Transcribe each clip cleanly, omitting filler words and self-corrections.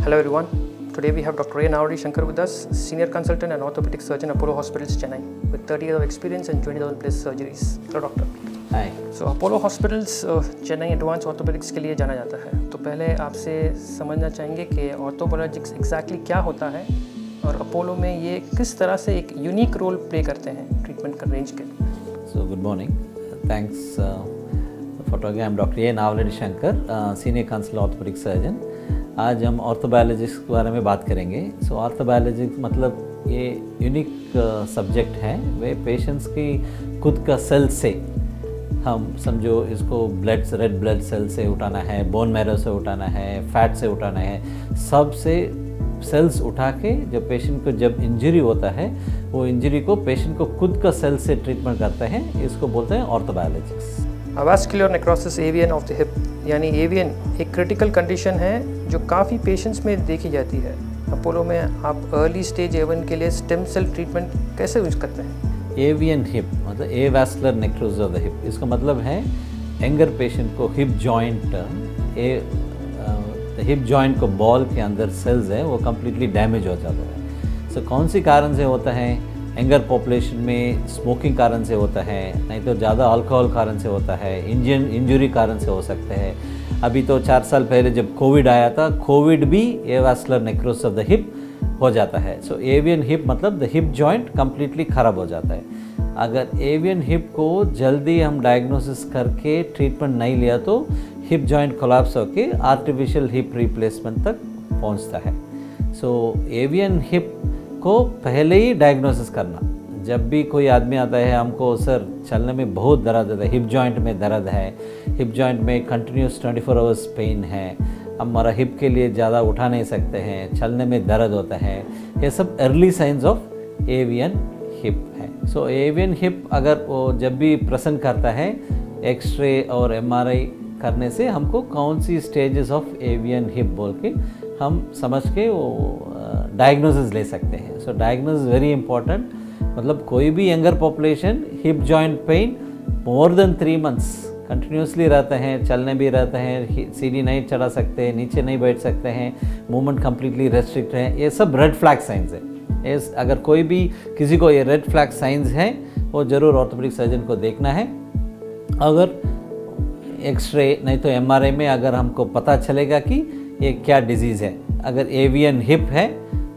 Hello everyone. Today we have Dr. A. Navadi Shankar with us, Senior Consultant and Orthopedic Surgeon, Apollo Hospitals, Chennai, with 30 years of experience and 20,000 plus surgeries. Hello Doctor. Hi. So Apollo Hospitals, Chennai advance orthopaedics के लिए जाना जाता है. तो पहले आपसे समझना चाहेंगे कि ऑर्थोपेडिक्स एग्जैक्टली क्या होता है और अपोलो में ये किस तरह से एक यूनिक रोल प्ले करते हैं ट्रीटमेंट का रेंज के. So good morning. Thanks for talking. I'm Dr. A. Navadi Shankar, Senior Consultant Orthopedic Surgeon. आज हम ऑर्थोबायोलॉजिक्स के बारे में बात करेंगे. सो ऑर्थोबायोलॉजिक्स मतलब ये यूनिक सब्जेक्ट है. वे पेशेंट्स की खुद का सेल से हम समझो इसको रेड ब्लड सेल से उठाना है, बोन मैरो से उठाना है, फैट से उठाना है, सब से सेल्स उठा के जो पेशेंट को जब इंजरी होता है वो इंजरी को पेशेंट को खुद का सेल से ट्रीटमेंट करते हैं. इसको बोलते हैं orthobiologics. Vascular necrosis AVN of the hip यानी एवीएन एक क्रिटिकल कंडीशन है जो काफ़ी पेशेंट्स में देखी जाती है. अपोलो में आप अर्ली स्टेज एवीएन के लिए स्टेम सेल ट्रीटमेंट कैसे यूज करते हैं? एवीएन हिप मतलब avascular necrosis of the hip, इसका मतलब है यंगर पेशेंट को हिप जॉइंट हिप जॉइंट को बॉल के अंदर सेल्स है वो कम्प्लीटली डैमेज हो जाता है. सो कौन सी कारण से होता है? यंगर पॉपुलेशन में स्मोकिंग कारण से होता है, नहीं तो ज़्यादा अल्कोहल कारण से होता है, इंजरी कारण से हो सकते हैं. अभी तो 4 साल पहले जब कोविड आया था, कोविड भी avascular necrosis of the hip हो जाता है. सो एवियन हिप मतलब द हिप जॉइंट कम्प्लीटली ख़राब हो जाता है. अगर एवियन हिप को जल्दी हम डायग्नोसिस करके ट्रीटमेंट नहीं लिया तो हिप जॉइंट कोलैप्स होके आर्टिफिशियल हिप रिप्लेसमेंट तक पहुंचता है. सो एवियन हिप को पहले ही डायग्नोसिस करना. जब भी कोई आदमी आता है हमको सर चलने में बहुत दर्द है, हिप जॉइंट में दर्द है, हिप जॉइंट में कंटिन्यूस 24 आवर्स पेन है, हमारा हिप के लिए ज़्यादा उठा नहीं सकते हैं, चलने में दर्द होता है, ये सब early signs of avian hip है. सो एवियन हिप अगर वो जब भी प्रेजेंट करता है एक्सरे और एमआरआई करने से हमको कौन सी स्टेजेस ऑफ एवियन हिप बोल के हम समझ के वो डायग्नोसिस ले सकते हैं. सो डायग्नोसिस वेरी इंपॉर्टेंट. मतलब कोई भी younger population hip joint pain more than 3 months continuously रहते हैं, चलने भी रहते हैं, सीढ़ी नहीं चढ़ा सकते, नीचे नहीं बैठ सकते हैं, मूवमेंट कम्प्लीटली रेस्ट्रिक्ट है, ये सब रेड फ्लैग साइंस है. अगर कोई भी किसी को ये रेड फ्लैग साइंस है वो ज़रूर ऑर्थोपेडिक सर्जन को देखना है. अगर एक्सरे नहीं तो एमआरआई में अगर हमको पता चलेगा कि ये क्या डिजीज़ है, अगर एवियन हिप है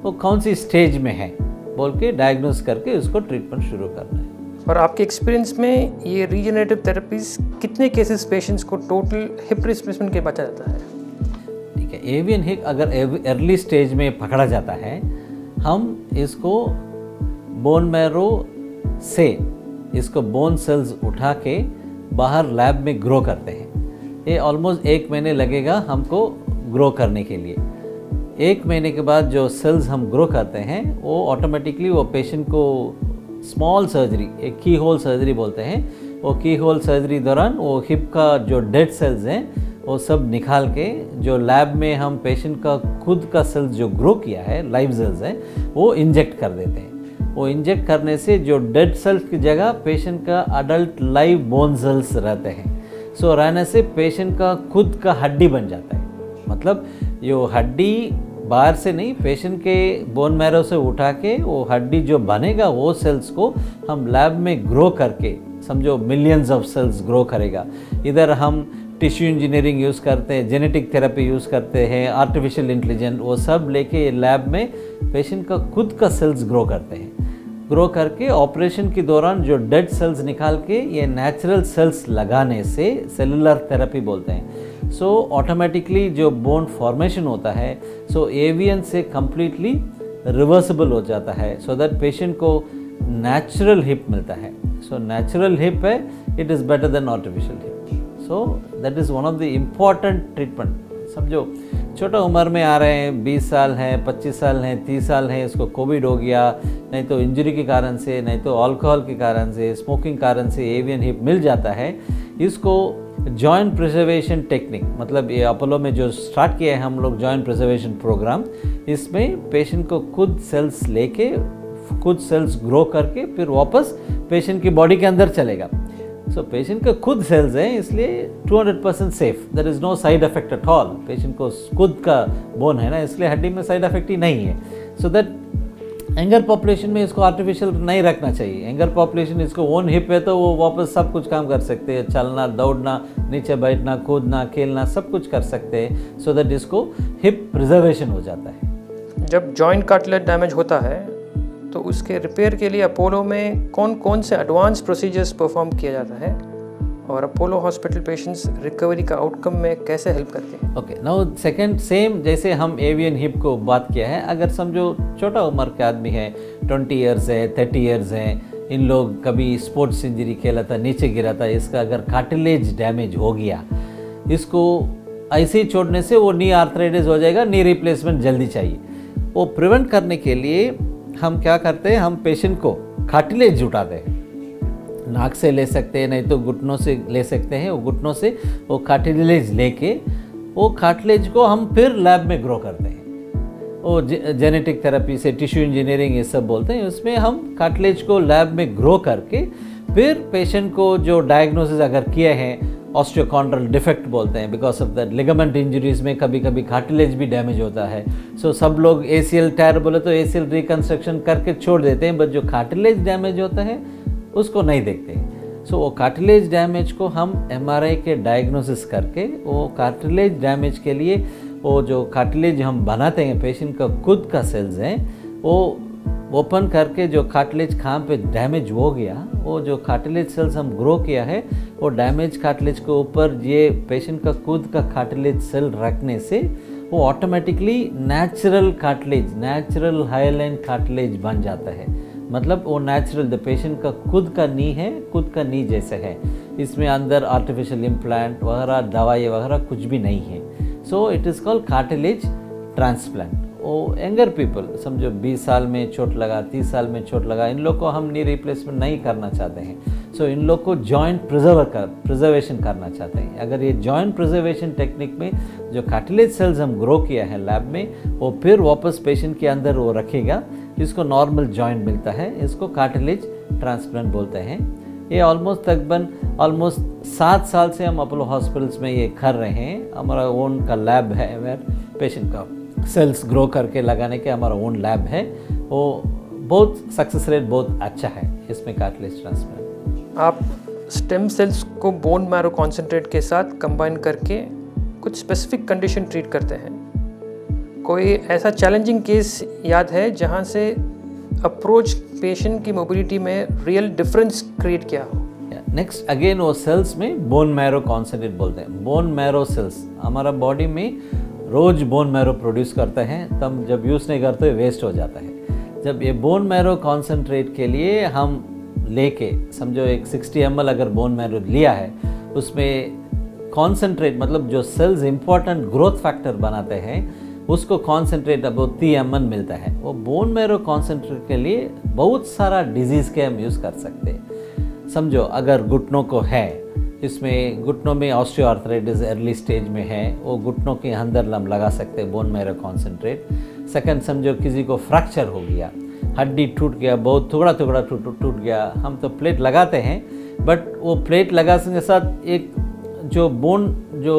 वो कौन सी स्टेज में है बोल के डायग्नोस करके उसको ट्रीटमेंट शुरू करना है. और आपके एक्सपीरियंस में ये रीजनरेटिव थेरेपीज कितने केसेस पेशेंट्स को टोटल हिप रिप्लेसमेंट के बचा जाता है? ठीक है, एवियन हिप अगर अर्ली स्टेज में पकड़ा जाता है हम इसको बोन मैरो से इसको बोन सेल्स उठा के बाहर लैब में ग्रो करते हैं. ये ऑलमोस्ट 1 महीने लगेगा हमको ग्रो करने के लिए. 1 महीने के बाद जो सेल्स हम ग्रो करते हैं वो ऑटोमेटिकली वो पेशेंट को स्मॉल सर्जरी, एक की होल सर्जरी बोलते हैं, वो की होल सर्जरी दौरान वो हिप का जो डेड सेल्स हैं वो सब निकाल के जो लैब में हम पेशेंट का खुद का सेल्स जो ग्रो किया है लाइव सेल्स हैं वो इंजेक्ट कर देते हैं. वो इंजेक्ट करने से जो डेड सेल्स की जगह पेशेंट का अडल्ट लाइव बोन सेल्स रहते हैं. सो रहने से पेशेंट का खुद का हड्डी बन जाता है. मतलब यो हड्डी बाहर से नहीं, पेशेंट के बोन मैरो से उठा के वो हड्डी जो बनेगा वो सेल्स को हम लैब में ग्रो करके समझो मिलियंस ऑफ सेल्स ग्रो करेगा. इधर हम टिश्यू इंजीनियरिंग यूज़ करते हैं, जेनेटिक थेरेपी यूज़ करते हैं, आर्टिफिशियल इंटेलिजेंस, वो सब लेके लैब में पेशेंट का खुद का सेल्स ग्रो करते हैं. ग्रो करके ऑपरेशन के दौरान जो डेड सेल्स निकाल के ये नेचुरल सेल्स लगाने से सेलुलर थेरेपी बोलते हैं. सो ऑटोमेटिकली जो बोन फॉर्मेशन होता है सो एवियन से कम्प्लीटली रिवर्सिबल हो जाता है. सो दैट पेशेंट को नेचुरल हिप मिलता है. सो नेचुरल हिप है, it is better than artificial hip. So that is one of the important treatment. समझो छोटा उम्र में आ रहे हैं, 20 साल हैं, 25 साल हैं, 30 साल हैं, इसको कोविड हो गया, नहीं तो इंजरी के कारण से, नहीं तो अल्कोहल के कारण से, स्मोकिंग कारण से एवियन हिप मिल जाता है. इसको जॉइंट प्रिजर्वेशन टेक्निक मतलब ये अपोलो में जो स्टार्ट किया है हम लोग जॉइंट प्रिजर्वेशन प्रोग्राम, इसमें पेशेंट को खुद सेल्स लेके खुद सेल्स ग्रो करके फिर वापस पेशेंट की बॉडी के अंदर चलेगा. सो पेशेंट के खुद सेल्स हैं, इसलिए 200% safe, there is no side effect at all. Patient को खुद का बोन है ना, इसलिए हड्डी में साइड इफेक्ट ही नहीं है। सो दैट यंगर पॉपुलेशन में इसको आर्टिफिशियल नहीं रखना चाहिए। यंगर पॉपुलेशन इसको ओन हिप है तो वो वापस सब कुछ काम कर सकते हैं, चलना, दौड़ना, नीचे बैठना, कूदना, खेलना, सब कुछ कर सकते हैं। सो दैट इसको हिप प्रिजर्वेशन हो जाता है। जब जॉइंट कार्टिलेज डैमेज होता है तो उसके रिपेयर के लिए अपोलो में कौन कौन से एडवांस प्रोसीजर्स परफॉर्म किया जाता है और अपोलो हॉस्पिटल पेशेंट्स रिकवरी का आउटकम में कैसे हेल्प करते हैं? ओके, नाउ सेकंड सेम जैसे हम एवियन हिप को बात किया है, अगर समझो छोटा उम्र के आदमी है, 20 ईयर्स है, 30 ईयर्स है, इन लोग कभी स्पोर्ट्स इंजरी खेला था, नीचे गिरा था, इसका अगर कार्टिलेज डैमेज हो गया, इसको ऐसे ही छोड़ने से वो नी आर्थराइटिस हो जाएगा, नी रिप्लेसमेंट जल्दी चाहिए। वो प्रिवेंट करने के लिए हम क्या करते हैं, हम पेशेंट को कार्टिलेज उठाते हैं, नाक से ले सकते हैं, नहीं तो घुटनों से ले सकते हैं। वो घुटनों से वो कार्टिलेज लेके वो कार्टिलेज को हम फिर लैब में ग्रो करते हैं। वो जेनेटिक थेरेपी से टिश्यू इंजीनियरिंग ये सब बोलते हैं, उसमें हम कार्टिलेज को लैब में ग्रो करके फिर पेशेंट को जो डायग्नोसिस अगर किए हैं, ऑस्टियोकॉन्ड्रल डिफेक्ट बोलते हैं, because of that ligament injuries में कभी कभी कार्टिलेज भी डैमेज होता है। सो सब लोग ACL टायर बोले तो ACL रिकन्स्ट्रक्शन करके छोड़ देते हैं, बट जो कार्टिलेज डैमेज होता है उसको नहीं देखते हैं। सो वो कार्टिलेज डैमेज को हम MRI के डायग्नोसिस करके वो कार्टिलेज डैमेज के लिए वो जो कार्टिलेज हम बनाते हैं, पेशेंट का खुद का सेल्स हैं, वो ओपन करके जो कार्टिलेज कहाँ पे डैमेज हो गया, वो जो कार्टिलेज सेल्स हम ग्रो किया है, वो डैमेज कार्टिलेज के ऊपर ये पेशेंट का खुद का कार्टिलेज सेल रखने से वो automatically natural cartilage, natural hyaline cartilage बन जाता है। मतलब वो नेचुरल, द पेशेंट का खुद का नी है, खुद का नी जैसे है, इसमें अंदर आर्टिफिशियल इम्प्लांट वगैरह, दवाई वगैरह कुछ भी नहीं है। So it is called cartilage transplant. वो यंगर पीपल समझो 20 साल में चोट लगा, 30 साल में चोट लगा, इन लोग को हम नी रिप्लेसमेंट नहीं करना चाहते हैं। सो इन लोग को जॉइंट प्रिजर्वेशन करना चाहते हैं। अगर ये जॉइंट प्रिजर्वेशन टेक्निक में जो कार्टिलेज सेल्स हम ग्रो किया है लैब में, वो फिर वापस पेशेंट के अंदर वो रखेगा, इसको नॉर्मल जॉइंट मिलता है, इसको कार्टिलेज ट्रांसप्लांट बोलते हैं। ये ऑलमोस्ट 7 साल से हम अपोलो हॉस्पिटल्स में ये कर रहे हैं। हमारा ओन का लैब है, वेयर पेशेंट का सेल्स ग्रो करके लगाने के हमारा ओन लैब है। वो बहुत सक्सेस रेट बहुत अच्छा है इसमें कार्टिलेज ट्रांसप्लांट। आप स्टेम सेल्स को बोन मैरो कॉन्सेंट्रेट के साथ कंबाइन करके कुछ स्पेसिफिक कंडीशन ट्रीट करते हैं। कोई ऐसा चैलेंजिंग केस याद है जहां से अप्रोच पेशेंट की मोबिलिटी में रियल डिफरेंस क्रिएट किया हो? नेक्स्ट अगेन वो सेल्स में बोन मैरो कॉन्सेंट्रेट बोलते हैं। बोन मैरो सेल्स हमारा बॉडी में रोज बोन मैरो प्रोड्यूस करते हैं, तब जब यूज़ नहीं करते वेस्ट हो जाता है। जब ये बोन मैरो कॉन्सेंट्रेट के लिए हम लेके समझो एक 60 ml अगर बोन मैरो लिया है, उसमें कॉन्सेंट्रेट मतलब जो सेल्स इंपॉर्टेंट ग्रोथ फैक्टर बनाते हैं उसको कॉन्सेंट्रेट अब 30 ml मिलता है। वो बोन मैरो कॉन्सेंट्रेट के लिए बहुत सारा डिजीज़ के हम यूज़ कर सकते हैं। समझो अगर घुटनों को है, इसमें घुटनों में ऑस्टियोआर्थराइटिस अर्ली स्टेज में है, वो घुटनों के अंदर हम लगा सकते हैं बोन मैरो कॉन्सेंट्रेट। सेकंड समझो किसी को फ्रैक्चर हो गया, हड्डी टूट गया, बहुत टुकड़ा टुकड़ा टूट गया, हम तो प्लेट लगाते हैं, बट वो प्लेट लगाने के साथ एक जो बोन जो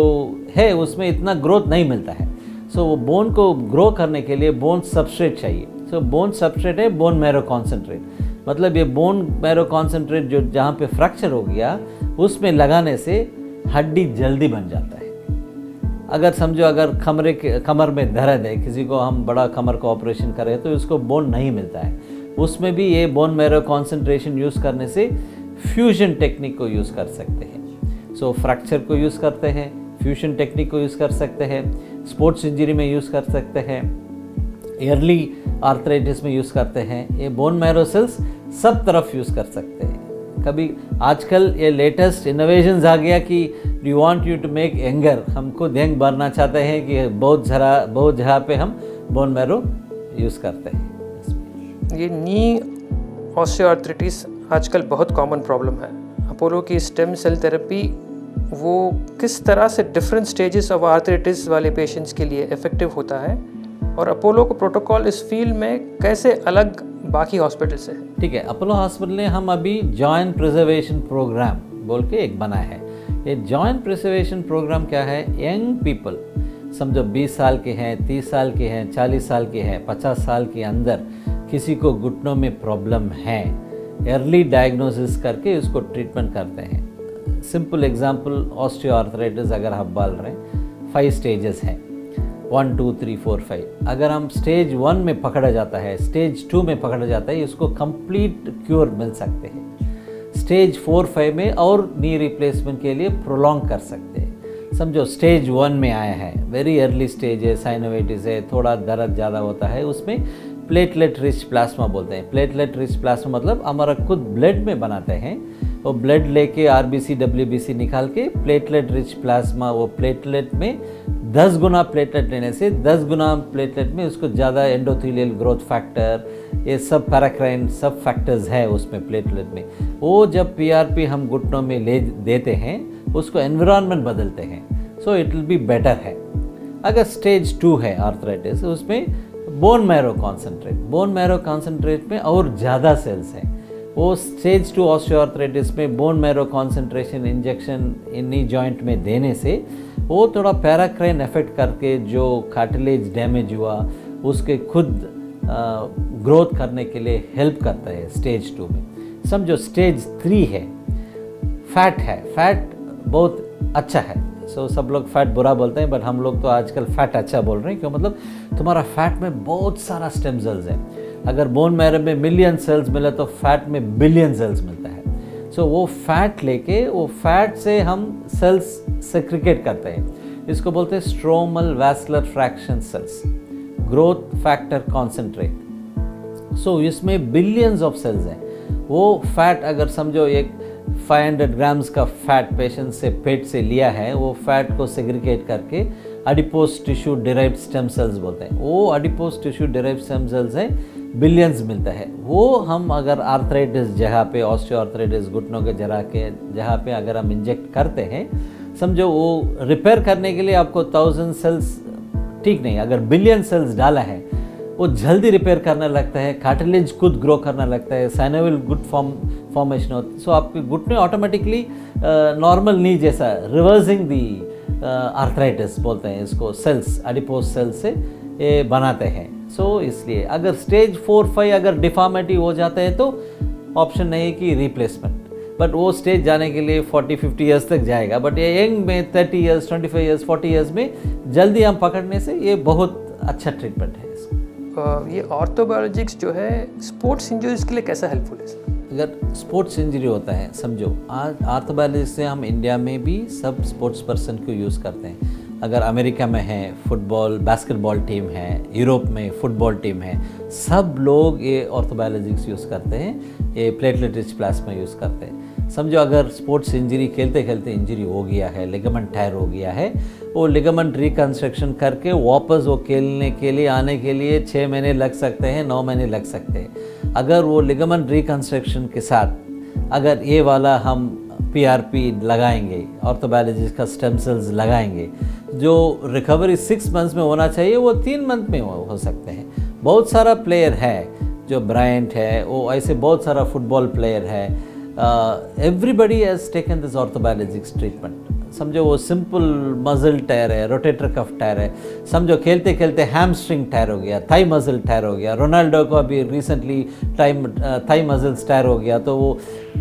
है उसमें इतना ग्रोथ नहीं मिलता है। सो वो बोन को ग्रो करने के लिए बोन सबस्ट्रेट चाहिए। सो बोन सबस्ट्रेट है बोन मैरो कॉन्सेंट्रेट। मतलब ये बोन मैरो कॉन्सेंट्रेट जो जहाँ पे फ्रैक्चर हो गया उसमें लगाने से हड्डी जल्दी बन जाता है। अगर समझो अगर कमर में दर्द है, किसी को हम बड़ा कमर का ऑपरेशन करें तो उसको बोन नहीं मिलता है, उसमें भी ये बोन मैरो कॉन्सेंट्रेशन यूज़ करने से फ्यूजन टेक्निक को यूज़ कर सकते हैं। सो फ्रैक्चर को यूज़ करते हैं, फ्यूजन टेक्निक को यूज़ कर सकते हैं, स्पोर्ट्स इंजरी में यूज़ कर सकते हैं, अर्ली आर्थराइटिस में यूज़ करते हैं। ये बोन मैरो सेल्स सब तरफ यूज़ कर सकते हैं। कभी आजकल ये लेटेस्ट इनोवेशंस आ गया कि you want you to make younger, हम खुद यंग बनना चाहते हैं कि बहुत जगह पे हम बोन मैरो यूज़ करते हैं। ये नी ऑस्टियोआर्थराइटिस आजकल बहुत कॉमन प्रॉब्लम है। अपोलो की स्टेम सेल थेरेपी वो किस तरह से डिफरेंट स्टेजेस ऑफ आर्थराइटिस वाले पेशेंट्स के लिए इफ़ेक्टिव होता है और अपोलो का प्रोटोकॉल इस फील्ड में कैसे अलग बाकी हॉस्पिटल से है? ठीक है, अपोलो हॉस्पिटल ने हम अभी जॉइंट प्रिजर्वेशन प्रोग्राम बोल के एक बना है। ये जॉइंट प्रिजर्वेशन प्रोग्राम क्या है, यंग पीपल समझो 20 साल के हैं, 30 साल के हैं, 40 साल के हैं, 50 साल के अंदर किसी को घुटनों में प्रॉब्लम है, अर्ली डायग्नोसिस करके उसको ट्रीटमेंट करते हैं। सिंपल एग्जांपल ऑस्टियोआर्थराइटिस अगर हम बोल रहे हैं 5 स्टेजेस हैं, 1 2 3 4 5। अगर हम स्टेज 1 में पकड़ा जाता है, स्टेज 2 में पकड़ा जाता है, इसको कंप्लीट क्योर मिल सकते हैं। स्टेज 4 5 में और नी रिप्लेसमेंट के लिए प्रोलॉन्ग कर सकते हैं। समझो स्टेज 1 में आया है, वेरी अर्ली स्टेज है, साइनोवाइटिस है, थोड़ा दर्द ज़्यादा होता है, उसमें प्लेटलेट रिच प्लाज्मा बोलते हैं। प्लेटलेट रिच प्लाज्मा मतलब हमारा खुद ब्लड में बनाते हैं, वो ब्लड लेके आरबीसी डब्ल्यूबीसी निकाल के प्लेटलेट रिच प्लाज्मा, वो प्लेटलेट में 10 गुना प्लेटलेट लेने से 10 गुना प्लेटलेट में उसको ज़्यादा एंडोथेलियल ग्रोथ फैक्टर, ये सब पैराक्राइन सब फैक्टर्स है उसमें प्लेटलेट में। वो जब पीआरपी हम घुटनों में ले देते हैं उसको एनवायरनमेंट बदलते हैं, so it will be better है। अगर स्टेज 2 है आर्थराइटिस, उसमें बोन मैरो कॉन्सेंट्रेट में और ज़्यादा सेल्स हैं। वो स्टेज 2 ऑस्टियोआर्थराइटिस में bone marrow concentration injection knee joint में देने से वो थोड़ा पैराक्राइन इफेक्ट करके जो कार्टिलेज डैमेज हुआ उसके खुद ग्रोथ करने के लिए हेल्प करता है स्टेज 2 में। समझो स्टेज 3 है, फैट है, फैट बहुत अच्छा है, सो सब लोग फैट बुरा बोलते हैं, बट हम लोग तो आजकल फैट अच्छा बोल रहे हैं। क्यों, मतलब तुम्हारा फैट में बहुत सारा स्टेम सेल्स है। अगर बोन मैरो में मिलियन सेल्स मिले तो फैट में बिलियन सेल्स मिलता है। सो वो फैट लेके वो फैट से हम सेल्स सेक्रिकेट करते हैं, इसको बोलते हैं stromal vascular fraction cells, growth factor concentrate. So इसमें बिलियंस ऑफ सेल्स हैं। वो फैट अगर समझो एक 500 ग्राम्स का फैट पेशेंट से पेट से लिया है, वो फैट को सेग्रीगेट करके adipose tissue derived stem cells बोलते हैं। वो adipose tissue derived stem cells है, बिलियंस मिलता है। वो हम अगर आर्थराइटिस जगह पे, ऑस्टियोआर्थराइटिस घुटनों के जगह पे अगर हम इंजेक्ट करते हैं, समझो वो रिपेयर करने के लिए आपको 1000 सेल्स ठीक नहीं, अगर बिलियन सेल्स डाला है वो जल्दी रिपेयर करने लगता है, कार्टिलेज खुद ग्रो करने लगता है, साइनोवियल गुड फॉर्मेशन होती है। सो आपके घुटने ऑटोमेटिकली नॉर्मल नी जैसा रिवर्सिंग दी आर्थराइटिस बोलते हैं इसको, सेल्स एडिपोज सेल्स से ये बनाते हैं। सो इसलिए अगर स्टेज 4 5 अगर डिफॉर्मिटी हो जाता है तो ऑप्शन नहीं कि रिप्लेसमेंट, बट वो स्टेज जाने के लिए 40-50 ईयर्स तक जाएगा। बट ये यंग में 30 ईयर्स 25 ईयर्स 40 ईयर्स में जल्दी हम पकड़ने से ये बहुत अच्छा ट्रीटमेंट है। ये ऑर्थोबायोलॉजिक्स जो है स्पोर्ट्स इंजरीज के लिए कैसा हेल्पफुल है? अगर स्पोर्ट्स इंजरी होता है, समझो आज ऑर्थोबायोलॉजिक्स से हम इंडिया में भी सब स्पोर्ट्स पर्सन को यूज़ करते हैं। अगर अमेरिका में है फुटबॉल बास्केटबॉल टीम है, यूरोप में फुटबॉल टीम है, सब लोग ये ऑर्थोबायोलॉजिक्स यूज़ करते हैं, ये प्लेटलेट रिच प्लाज्मा यूज़ करते हैं। समझो अगर स्पोर्ट्स इंजरी खेलते खेलते इंजरी हो गया है, लिगामेंट टायर हो गया है, वो लिगामेंट रिकन्स्ट्रक्शन करके वापस वो खेलने के लिए आने के लिए 6 महीने लग सकते हैं, 9 महीने लग सकते हैं। अगर वो लिगामेंट रिकन्स्ट्रक्शन के साथ अगर ये वाला हम पीआरपी लगाएंगे, ऑर्थोबायोलॉजिस्ट का स्टेम सेल्स लगाएंगे, जो रिकवरी 6 मंथ्स में होना चाहिए वो 3 मंथ में हो सकते हैं। बहुत सारा प्लेयर है, जो ब्रायंट है, वो ऐसे बहुत सारा फुटबॉल प्लेयर है, everybody has taken this orthobiologics treatment. समझो वो सिंपल मसल टायर है, रोटेटर कफ टायर है, समझो खेलते खेलते हैमस्ट्रिंग टायर हो गया, थाई मसल टायर हो गया, रोनाल्डो को अभी रिसेंटली थाई मसल्स टायर हो गया, तो वो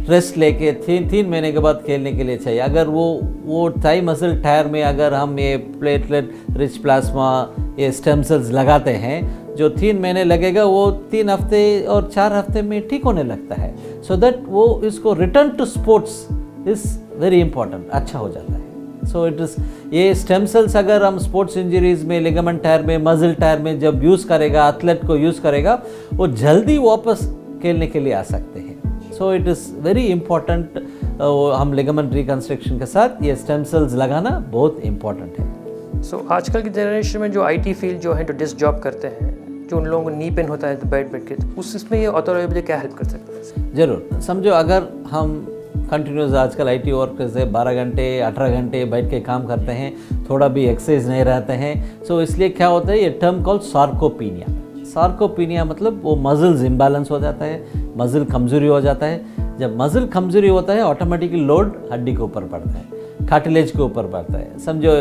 रेस्ट लेके 3 महीने के बाद खेलने के लिए चाहिए। अगर वो थाई मसल टायर में अगर हम ये प्लेटलेट रिच प्लाज्मा ये स्टेम सेल्स लगाते हैं, जो 3 महीने लगेगा वो 3 हफ्ते और 4 हफ्ते में ठीक होने लगता है। सो दैट वो इसको return to sports is very important, अच्छा हो जाता है। सो इट इज़ ये स्टेम सेल्स अगर हम स्पोर्ट्स इंजरीज में, लिगामेंट टायर में, मसल टायर में जब यूज़ करेगा, एथलेट को यूज़ करेगा, वो जल्दी वापस खेलने के लिए आ सकते हैं। सो इट इज़ वेरी इंपॉर्टेंट, हम लिगामेंट रिकन्स्ट्रक्शन के साथ ये स्टेम सेल्स लगाना बहुत इंपॉर्टेंट है। सो आजकल की जनरेशन में जो आईटी फील्ड जो है, जो डेस्क जॉब करते हैं, जो उन लोगों को नी पेन होता है तो बैठ के, उसमें ये ऑर्थोबायोलॉजी क्या हेल्प कर सकता है? ज़रूर। समझो अगर हम कंटिन्यूस आजकल आईटी वर्कर्स से 12 घंटे 18 घंटे बैठ के काम करते हैं, थोड़ा भी एक्सरसाइज नहीं रहते हैं, सो इसलिए क्या होता है, ये टर्म कॉल्ड सार्कोपीनिया। सार्कोपीनिया मतलब वो मसल्स इम्बैलेंस हो जाता है, मसल कमज़ोरी हो जाता है, जब मसल कमजोरी होता है ऑटोमेटिकली लोड हड्डी के ऊपर पड़ता है, कार्टिलेज के ऊपर पड़ता है। समझो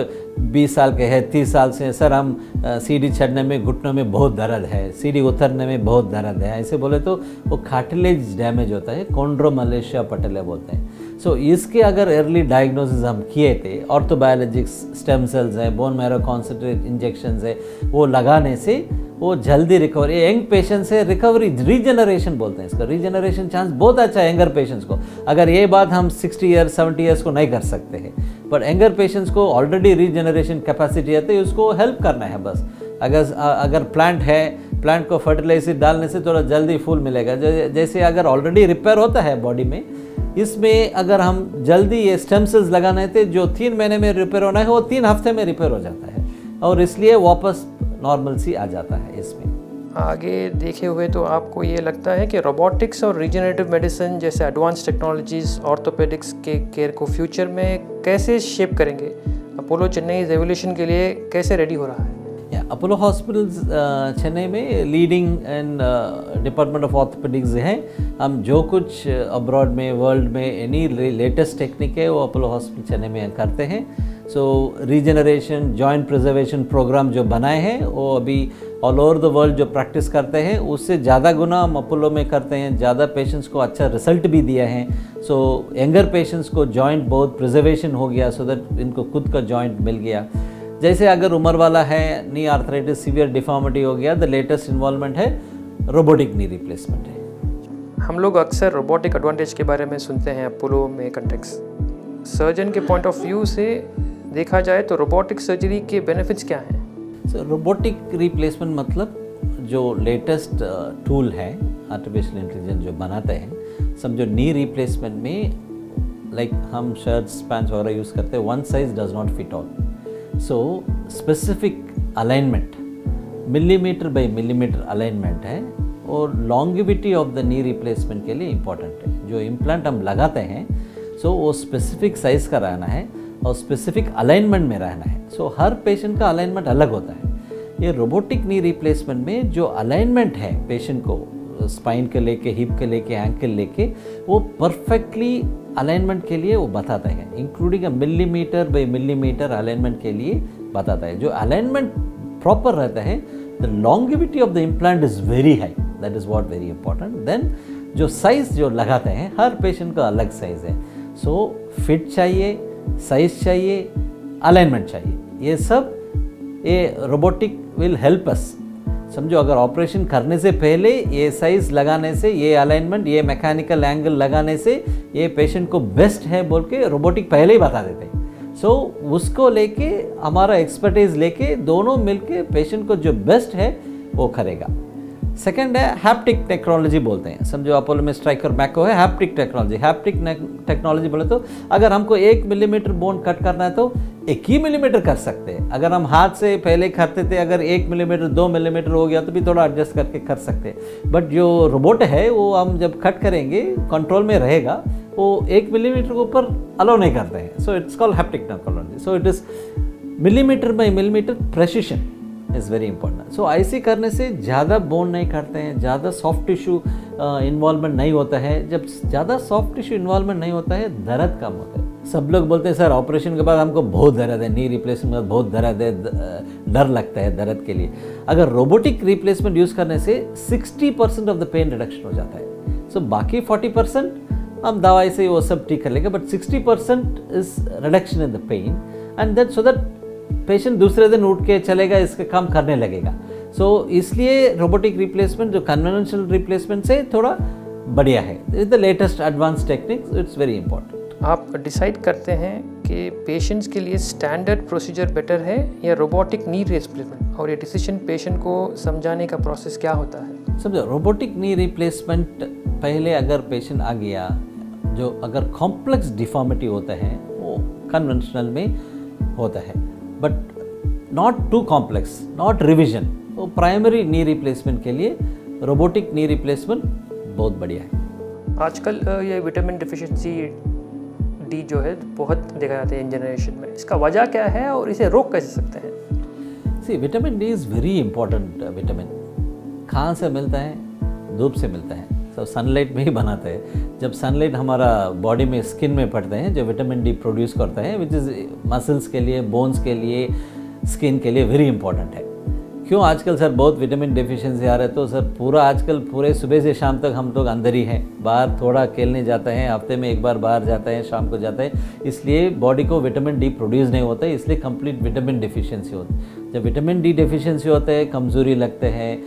20 साल के हैं, 30 साल से सर हम सीढ़ी चढ़ने में घुटनों में बहुत दर्द है, सीढ़ी उतरने में बहुत दर्द है, ऐसे बोले तो वो कार्टिलेज डैमेज होता है, कॉन्ड्रोमलेशिया पटेला बोलते हैं। सो इसके अगर अर्ली डायग्नोसिस हम किए थे, ऑर्थोबायोलॉजिक्स स्टेम सेल्स है, बोन मैरो कॉन्सेंट्रेट इंजेक्शन है, वो लगाने से वो जल्दी रिकवरी, यंग पेशेंट से रिकवरी रीजनरेशन बोलते हैं इसका, रीजनरेशन चांस बहुत अच्छा है यंगर पेशेंट्स को। अगर ये बात हम 60 ईयर्स 70 ईयर्स को नहीं कर सकते हैं, बट यंगर पेशेंट्स को ऑलरेडी रीजनरेशन कैपेसिटी है तो उसको हेल्प करना है बस। अगर प्लांट है, प्लांट को फर्टिलाइजर डालने से थोड़ा जल्दी फूल मिलेगा। जैसे अगर ऑलरेडी रिपेयर होता है बॉडी में, इसमें अगर हम जल्दी ये स्टेम सेल्स लगाने थे जो 3 महीने में रिपेयर होना है वो 3 हफ्ते में रिपेयर हो जाता है और इसलिए वापस नॉर्मल सी आ जाता है इसमें। आगे देखे हुए तो आपको ये लगता है कि रोबोटिक्स और रीजनरेटिव मेडिसिन जैसे एडवांस टेक्नोलॉजीज़ ऑर्थोपेडिक्स के केयर को फ्यूचर में कैसे शेप करेंगे? अपोलो चेन्नई रेवोल्यूशन के लिए कैसे रेडी हो रहा है? अपोलो हॉस्पिटल्स चेन्नई में leading and department of orthopaedics है। हम जो कुछ अब्रॉड में वर्ल्ड में एनी लेटेस्ट टेक्निक है वो अपोलो हॉस्पिटल चेन्नई में करते हैं। सो रीजनरेशन जॉइंट प्रिजर्वेशन प्रोग्राम जो बनाए हैं वो अभी ऑल ओवर द वर्ल्ड जो प्रैक्टिस करते हैं उससे ज़्यादा गुना हम अपोलो में करते हैं। ज़्यादा पेशेंट्स को अच्छा रिजल्ट भी दिया है। सो यंगर पेशेंट्स को जॉइंट बहुत प्रिजर्वेशन हो गया, सो दैट इनको खुद का जॉइंट मिल गया। जैसे अगर उम्र वाला है, नी आर्थराइटिस सीवियर डिफॉर्मिटी हो गया, द लेटेस्ट इन्वॉल्वमेंट है रोबोटिक नी रिप्लेसमेंट है। हम लोग अक्सर रोबोटिक एडवांटेज के बारे में सुनते हैं अपोलो में कंटेक्स। सर्जन के पॉइंट ऑफ व्यू से देखा जाए तो रोबोटिक सर्जरी के बेनिफिट्स क्या हैं? सो रोबोटिक रिप्लेसमेंट मतलब जो लेटेस्ट टूल है आर्टिफिशियल इंटेलिजेंस जो बनाते हैं, समझो नी रिप्लेसमेंट में लाइक हम शर्ट्स पैंट्स वगैरह यूज़ करते हैं, one size does not fit all. So specific alignment millimetre by millimetre alignment है और longevity of the knee replacement के लिए इम्पॉर्टेंट है। जो इम्प्लांट हम लगाते हैं सो वो स्पेसिफिक साइज़ का रहना है और स्पेसिफिक अलाइनमेंट में रहना है। सो हर पेशेंट का अलाइनमेंट अलग होता है। ये रोबोटिक नी रिप्लेसमेंट में जो अलाइनमेंट है पेशेंट को स्पाइन के लेके, हिप के लेके, एंकल लेके, वो परफेक्टली अलाइनमेंट के लिए वो बताता है, including a millimetre by millimetre alignment के लिए बताता है। जो अलाइनमेंट प्रॉपर रहता है, the longevity of the implant is very high, that is what very important. Then जो साइज़ जो लगाते हैं हर पेशेंट का अलग साइज़ है। सो फिट चाहिए, साइज चाहिए, अलाइनमेंट चाहिए, ये सब ये रोबोटिक विल हेल्प अस। समझो अगर ऑपरेशन करने से पहले ये साइज लगाने से, ये अलाइनमेंट, ये मैकेनिकल एंगल लगाने से ये पेशेंट को बेस्ट है बोल के रोबोटिक पहले ही बता देते हैं। सो उसको लेके हमारा एक्सपर्टीज लेके दोनों मिलके पेशेंट को जो बेस्ट है वो करेगा। सेकेंड है हैप्टिक टेक्नोलॉजी बोलते हैं। समझो अपोलो में स्ट्राइकर मैको है, हैप्टिक टेक्नोलॉजी। हैप्टिक टेक्नोलॉजी बोले तो अगर हमको 1 मिलीमीटर बोन कट करना है तो 1 ही मिलीमीटर कर सकते हैं। अगर हम हाथ से पहले करते थे, अगर 1 मिलीमीटर 2 मिलीमीटर हो गया तो भी थोड़ा एडजस्ट करके कर सकते हैं। बट जो रोबोट है वो हम जब कट करेंगे कंट्रोल में रहेगा, वो 1 मिलीमीटर के ऊपर अलाउ नहीं करते हैं। So it's called haptic technology. So it is millimetre by millimetre precision is very important. So ऐसे करने से ज़्यादा बोन नहीं करते हैं, ज़्यादा सॉफ्ट टिश्यू इन्वॉल्वमेंट नहीं होता है। जब ज़्यादा सॉफ्ट टिश्यू इन्वॉल्वमेंट नहीं होता है, दर्द कम होता है। सब लोग बोलते हैं सर ऑपरेशन के बाद हमको बहुत दर्द है, नी रिप्लेसमेंट के बाद बहुत दर्द है, डर लगता है दर्द के लिए। अगर रोबोटिक रिप्लेसमेंट यूज़ करने से 60% ऑफ द पेन रिडक्शन हो जाता है। सो बाकी 40% हम दवाई से वो सब ठीक कर लेंगे, but 60% is reduction in the pain and that, so that patient दूसरे दिन उठ के चलेगा, इसके काम करने लगेगा। सो इसलिए रोबोटिक रिप्लेसमेंट जो कन्वेंशनल रिप्लेसमेंट से थोड़ा बढ़िया है। Is the latest advance techniques, it's very important. आप डिसाइड करते हैं कि पेशेंट्स के लिए स्टैंडर्ड प्रोसीजर बेटर है या रोबोटिक नी रिप्लेसमेंट, और ये डिसीजन पेशेंट को समझाने का प्रोसेस क्या होता है? समझो रोबोटिक नी रिप्लेसमेंट पहले अगर पेशेंट आ गया, जो अगर कॉम्प्लेक्स डिफॉर्मिटी होता है वो कन्वेंशनल में होता है, but not too complex, not revision. तो प्राइमरी नी रिप्लेसमेंट के लिए रोबोटिक नी रिप्लेसमेंट बहुत बढ़िया है। आजकल ये विटामिन डिफिशिएंसी डी जो है बहुत देखा जाता है इन जनरेशन में, इसका वजह क्या है और इसे रोक कैसे सकते हैं? See vitamin D is very important vitamin. कहाँ से मिलता है? धूप से मिलता है, तो सनलाइट में ही बनाते हैं। जब सनलाइट हमारा बॉडी में स्किन में पड़ते हैं, जो विटामिन डी प्रोड्यूस करते हैं, विच इज़ मसल्स के लिए, बोन्स के लिए, स्किन के लिए वेरी इंपॉर्टेंट है। क्यों आजकल सर बहुत विटामिन डेफिशिएंसी आ रहा है? तो सर पूरा आजकल पूरे सुबह से शाम तक हम लोग अंदर ही हैं, बाहर थोड़ा खेलने जाते हैं, हफ्ते में एक बार बाहर जाते हैं, शाम को जाते हैं, इसलिए बॉडी को विटामिन डी प्रोड्यूस नहीं होता है, इसलिए कंप्लीट विटामिन डेफिशिएंसी होती है। जब विटामिन डी डेफिशिएंसी होता है, कमज़ोरी लगते हैं,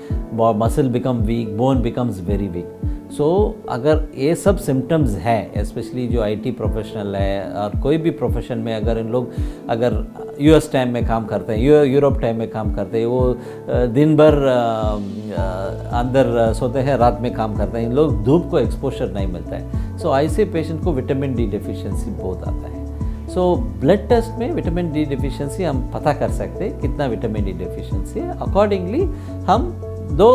muscle become weak, bone becomes very weak. So अगर ये सब सिम्टम्स हैं, स्पेशली जो आईटी प्रोफेशनल है और कोई भी प्रोफेशन में अगर इन लोग अगर यूएस टाइम में काम करते हैं, यूरोप टाइम में काम करते हैं, वो दिन भर अंदर सोते हैं, रात में काम करते हैं, इन लोग धूप को एक्सपोजर नहीं मिलता है। सो ऐसे पेशेंट को विटामिन डी डेफिशिएंसी बहुत आता है। सो ब्लड टेस्ट में विटामिन डी डेफिशिएंसी हम पता कर सकते हैं कितना विटामिन डी डेफिशिएंसी है। अकॉर्डिंगली हम दो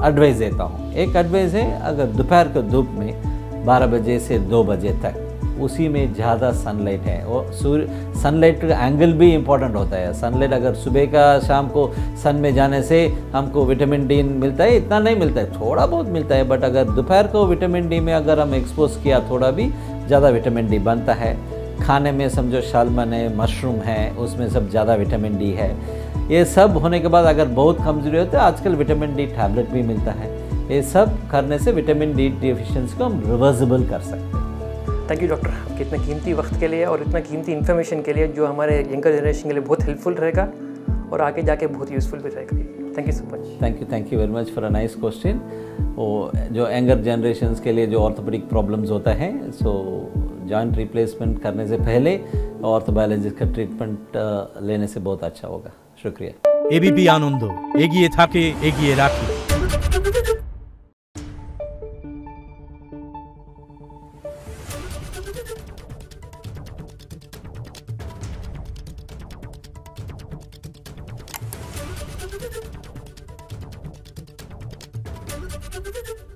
एडवाइस देता हूँ। एक एडवाइस है, अगर दोपहर के धूप में 12 बजे से 2 बजे तक, उसी में ज़्यादा सनलाइट है, और सनलाइट का एंगल भी इम्पॉर्टेंट होता है। सनलाइट अगर सुबह का शाम को सन में जाने से हमको विटामिन डी मिलता है, इतना नहीं मिलता है, थोड़ा बहुत मिलता है, बट अगर दोपहर को विटामिन डी में अगर हम एक्सपोज किया थोड़ा भी, ज़्यादा विटामिन डी बनता है। खाने में समझो सालमन है, मशरूम है, उसमें सब ज़्यादा विटामिन डी है। ये सब होने के बाद अगर बहुत कमजोरी होती है, आजकल विटामिन डी टैबलेट भी मिलता है। ये सब करने से विटामिन डी डेफिशिएंसी को हम रिवर्सिबल कर सकते हैं। थैंक यू डॉक्टर, आपके इतना कीमती वक्त के लिए और इतना कीमती इन्फॉर्मेशन के लिए, जो हमारे यंगर जनरेशन के लिए बहुत हेल्पफुल रहेगा और आगे जाके बहुत यूज़फुल भी रहेगा। Thank you so much. Thank you very much for a nice question. वो जो यंगर जनरेशंस के लिए जो ऑर्थोपेडिक प्रॉब्लम्स होता है, सो जॉइंट रिप्लेसमेंट करने से पहले ऑर्थोबायोलॉजिस्ट का ट्रीटमेंट लेने से बहुत अच्छा होगा। शुक्रिया। एबीपी आनंद एगिए थाके एगिए राखे। Thank you.